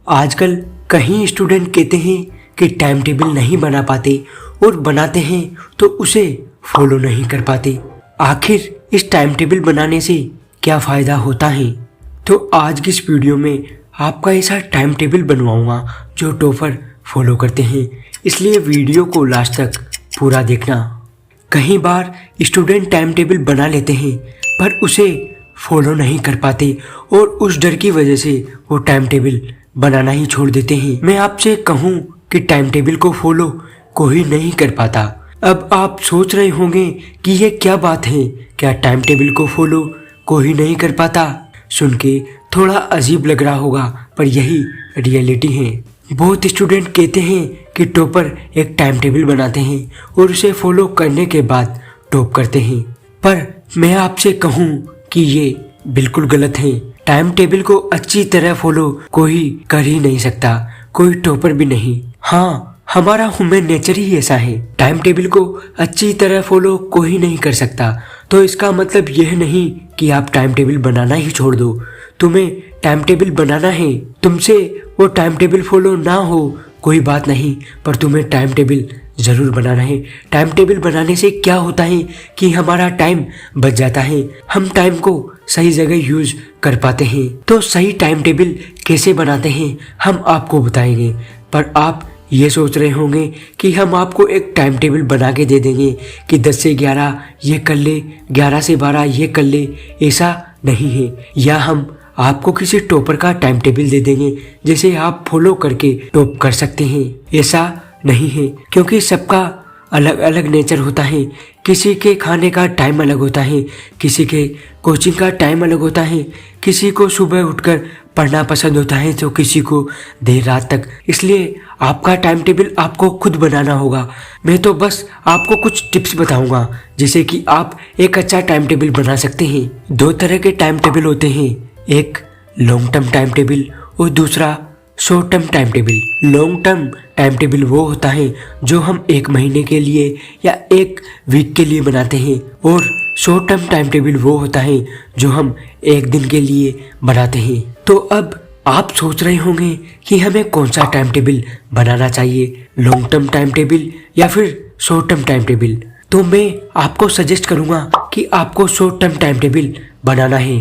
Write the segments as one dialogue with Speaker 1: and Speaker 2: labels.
Speaker 1: आजकल कहीं स्टूडेंट कहते हैं कि टाइम टेबल नहीं बना पाते और बनाते हैं तो उसे फॉलो नहीं कर पाते। आखिर इस टाइम टेबल बनाने से क्या फ़ायदा होता है? तो आज की इस वीडियो में आपका ऐसा टाइम टेबल बनवाऊंगा जो टॉपर फॉलो करते हैं, इसलिए वीडियो को लास्ट तक पूरा देखना। कई बार स्टूडेंट टाइम टेबल बना लेते हैं पर उसे फॉलो नहीं कर पाते और उस डर की वजह से वो टाइम टेबल बनाना ही छोड़ देते हैं। मैं आपसे कहूँ कि टाइम टेबल को फॉलो कोई नहीं कर पाता। अब आप सोच रहे होंगे कि ये क्या बात है, क्या टाइम टेबल को फॉलो कोई नहीं कर पाता? सुन के थोड़ा अजीब लग रहा होगा पर यही रियलिटी है। बहुत स्टूडेंट कहते हैं कि टॉपर एक टाइम टेबल बनाते हैं और उसे फॉलो करने के बाद टॉप करते हैं, पर मैं आपसे कहूँ कि ये बिल्कुल गलत है। टाइम टेबल को अच्छी तरह फॉलो कोई कर ही नहीं सकता, कोई टॉपर भी नहीं। हाँ, हमारा ह्यूमन नेचर ही ऐसा है। टाइम टेबल को अच्छी तरह फॉलो कोई नहीं कर सकता, तो इसका मतलब यह नहीं कि आप टाइम टेबल बनाना ही छोड़ दो। तुम्हें टाइम टेबल बनाना है, तुमसे वो टाइम टेबल फॉलो ना हो कोई बात नहीं, पर तुम्हें टाइम टेबल ज़रूर बनाना है। टाइम टेबल बनाने से क्या होता है कि हमारा टाइम बच जाता है, हम टाइम को सही जगह यूज कर पाते हैं। तो सही टाइम टेबल कैसे बनाते हैं हम आपको बताएंगे, पर आप ये सोच रहे होंगे कि हम आपको एक टाइम टेबल बना के दे देंगे कि 10 से 11 ये कर ले, 11 से 12 ये कर ले। ऐसा नहीं है। या हम आपको किसी टॉपर का टाइम टेबल दे देंगे जिसे आप फॉलो करके टॉप कर सकते हैं। ऐसा नहीं है, क्योंकि सबका अलग अलग नेचर होता है। किसी के खाने का टाइम अलग होता है, किसी के कोचिंग का टाइम अलग होता है, किसी को सुबह उठकर पढ़ना पसंद होता है तो किसी को देर रात तक। इसलिए आपका टाइम टेबल आपको खुद बनाना होगा। मैं तो बस आपको कुछ टिप्स बताऊंगा जिससे कि आप एक अच्छा टाइम टेबल बना सकते हैं। 2 तरह के टाइम टेबल होते हैं, एक लॉन्ग टर्म टाइम टेबल और दूसरा short term time table. Long term time table वो होता है जो हम 1 महीने के लिए या 1 वीक के लिए बनाते हैं, और शॉर्ट टर्म टाइम टेबल वो होता है जो हम 1 दिन के लिए बनाते हैं। तो अब आप सोच रहे होंगे कि हमें कौन सा टाइम टेबल बनाना चाहिए, लॉन्ग टर्म टाइम टेबल या फिर शॉर्ट टर्म टाइम टेबल? तो मैं आपको सजेस्ट करूँगा कि आपको शॉर्ट टर्म टाइम टेबल बनाना है,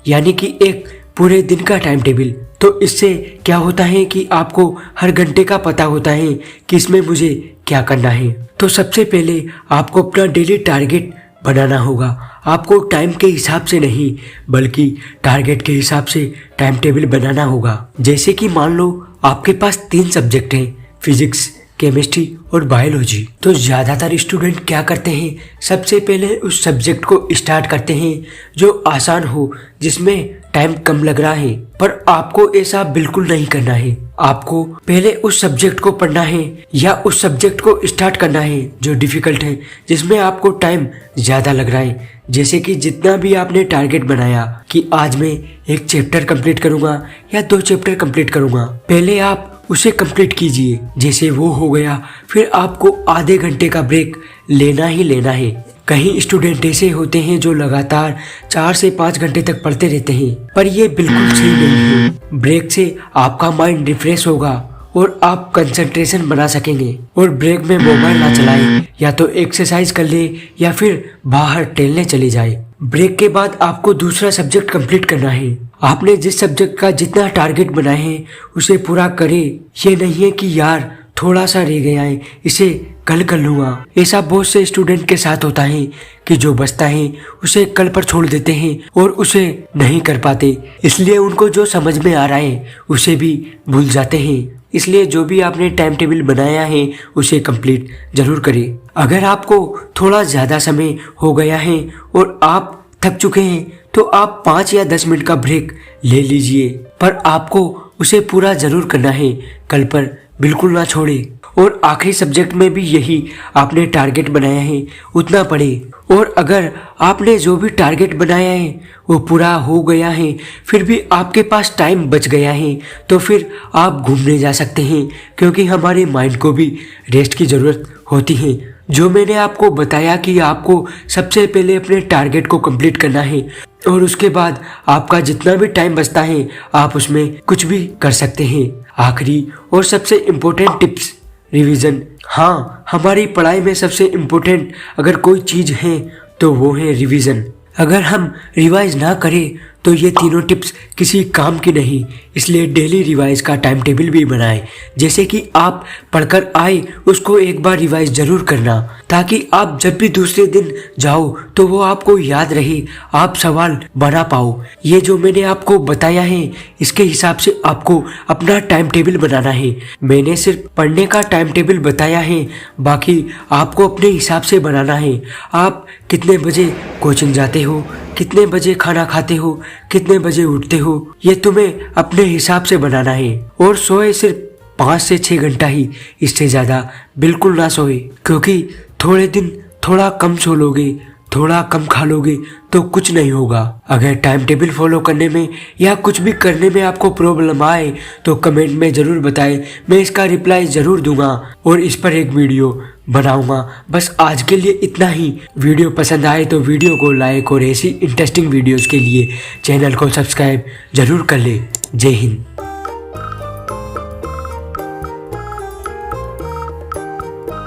Speaker 1: यानी कि एक पूरे दिन का टाइम टेबल। तो इससे क्या होता है कि आपको हर घंटे का पता होता है कि इसमें मुझे क्या करना है। तो सबसे पहले आपको अपना डेली टारगेट बनाना होगा। आपको टाइम के हिसाब से नहीं बल्कि टारगेट के हिसाब से टाइम टेबल बनाना होगा। जैसे कि मान लो आपके पास 3 सब्जेक्ट हैं, फिजिक्स, केमिस्ट्री और बायोलॉजी। तो ज़्यादातर स्टूडेंट क्या करते हैं, सबसे पहले उस सब्जेक्ट को स्टार्ट करते हैं जो आसान हो, जिसमें टाइम कम लग रहा है। पर आपको ऐसा बिल्कुल नहीं करना है। आपको पहले उस सब्जेक्ट को पढ़ना है या उस सब्जेक्ट को स्टार्ट करना है जो डिफिकल्ट है, जिसमें आपको टाइम ज़्यादा लग रहा है। जैसे कि जितना भी आपने टारगेट बनाया कि आज मैं 1 चैप्टर कंप्लीट करूँगा या 2 चैप्टर कंप्लीट करूँगा, पहले आप उसे कंप्लीट कीजिए। जैसे वो हो गया, फिर आपको आधे घंटे का ब्रेक लेना ही लेना है। कई स्टूडेंट ऐसे होते हैं जो लगातार 4 से 5 घंटे तक पढ़ते रहते हैं, पर ये बिल्कुल सही नहीं है। ब्रेक से आपका माइंड रिफ्रेश होगा और आप कंसंट्रेशन बना सकेंगे। और ब्रेक में मोबाइल ना चलाएं, या तो एक्सरसाइज कर ले या फिर बाहर टहलने चले जाए। ब्रेक के बाद आपको दूसरा सब्जेक्ट कंप्लीट करना है। आपने जिस सब्जेक्ट का जितना टारगेट बनाया है उसे पूरा करें। ये नहीं है कि यार थोड़ा सा रह गया है, इसे कल कर लूँगा। ऐसा बहुत से स्टूडेंट के साथ होता है कि जो बचता है उसे कल पर छोड़ देते हैं और उसे नहीं कर पाते, इसलिए उनको जो समझ में आ रहा है उसे भी भूल जाते हैं। इसलिए जो भी आपने टाइम टेबल बनाया है उसे कंप्लीट जरूर करें। अगर आपको थोड़ा ज़्यादा समय हो गया है और आप थक चुके हैं तो आप 5 या 10 मिनट का ब्रेक ले लीजिए, पर आपको उसे पूरा जरूर करना है, कल पर बिल्कुल ना छोड़े। और आखिरी सब्जेक्ट में भी यही आपने टारगेट बनाया है उतना पढ़े। और अगर आपने जो भी टारगेट बनाया है वो पूरा हो गया है, फिर भी आपके पास टाइम बच गया है, तो फिर आप घूमने जा सकते हैं, क्योंकि हमारे माइंड को भी रेस्ट की ज़रूरत होती है। जो मैंने आपको बताया कि आपको सबसे पहले अपने टारगेट को कंप्लीट करना है और उसके बाद आपका जितना भी टाइम बचता है आप उसमें कुछ भी कर सकते हैं। आखिरी और सबसे इम्पोर्टेंट टिप्स, रिवीजन। हाँ, हमारी पढ़ाई में सबसे इम्पोर्टेंट अगर कोई चीज़ है तो वो है रिवीजन। अगर हम रिवाइज ना करें तो ये तीनों टिप्स किसी काम की नहीं। इसलिए डेली रिवाइज का टाइम टेबल भी बनाएं। जैसे कि आप पढ़कर आए उसको एक बार रिवाइज जरूर करना, ताकि आप जब भी दूसरे दिन जाओ तो वो आपको याद रहे, आप सवाल बना पाओ। ये जो मैंने आपको बताया है इसके हिसाब से आपको अपना टाइम टेबल बनाना है। मैंने सिर्फ पढ़ने का टाइम टेबल बताया है, बाकी आपको अपने हिसाब से बनाना है। आप कितने बजे कोचिंग जाते हो, कितने बजे खाना खाते हो, कितने बजे उठते हो, ये तुम्हें अपने हिसाब से बनाना है। और सोए सिर्फ 5 से 6 घंटा ही, इससे ज़्यादा बिल्कुल ना सोए, क्योंकि थोड़े दिन थोड़ा कम सो लोगे, थोड़ा कम खा लोगे तो कुछ नहीं होगा। अगर टाइम टेबल फॉलो करने में या कुछ भी करने में आपको प्रॉब्लम आए तो कमेंट में ज़रूर बताएं, मैं इसका रिप्लाई ज़रूर दूंगा और इस पर एक वीडियो बनाऊंगा। बस आज के लिए इतना ही। वीडियो पसंद आए तो वीडियो को लाइक और ऐसी इंटरेस्टिंग वीडियोस के लिए चैनल को सब्सक्राइब ज़रूर कर ले। जय हिंद।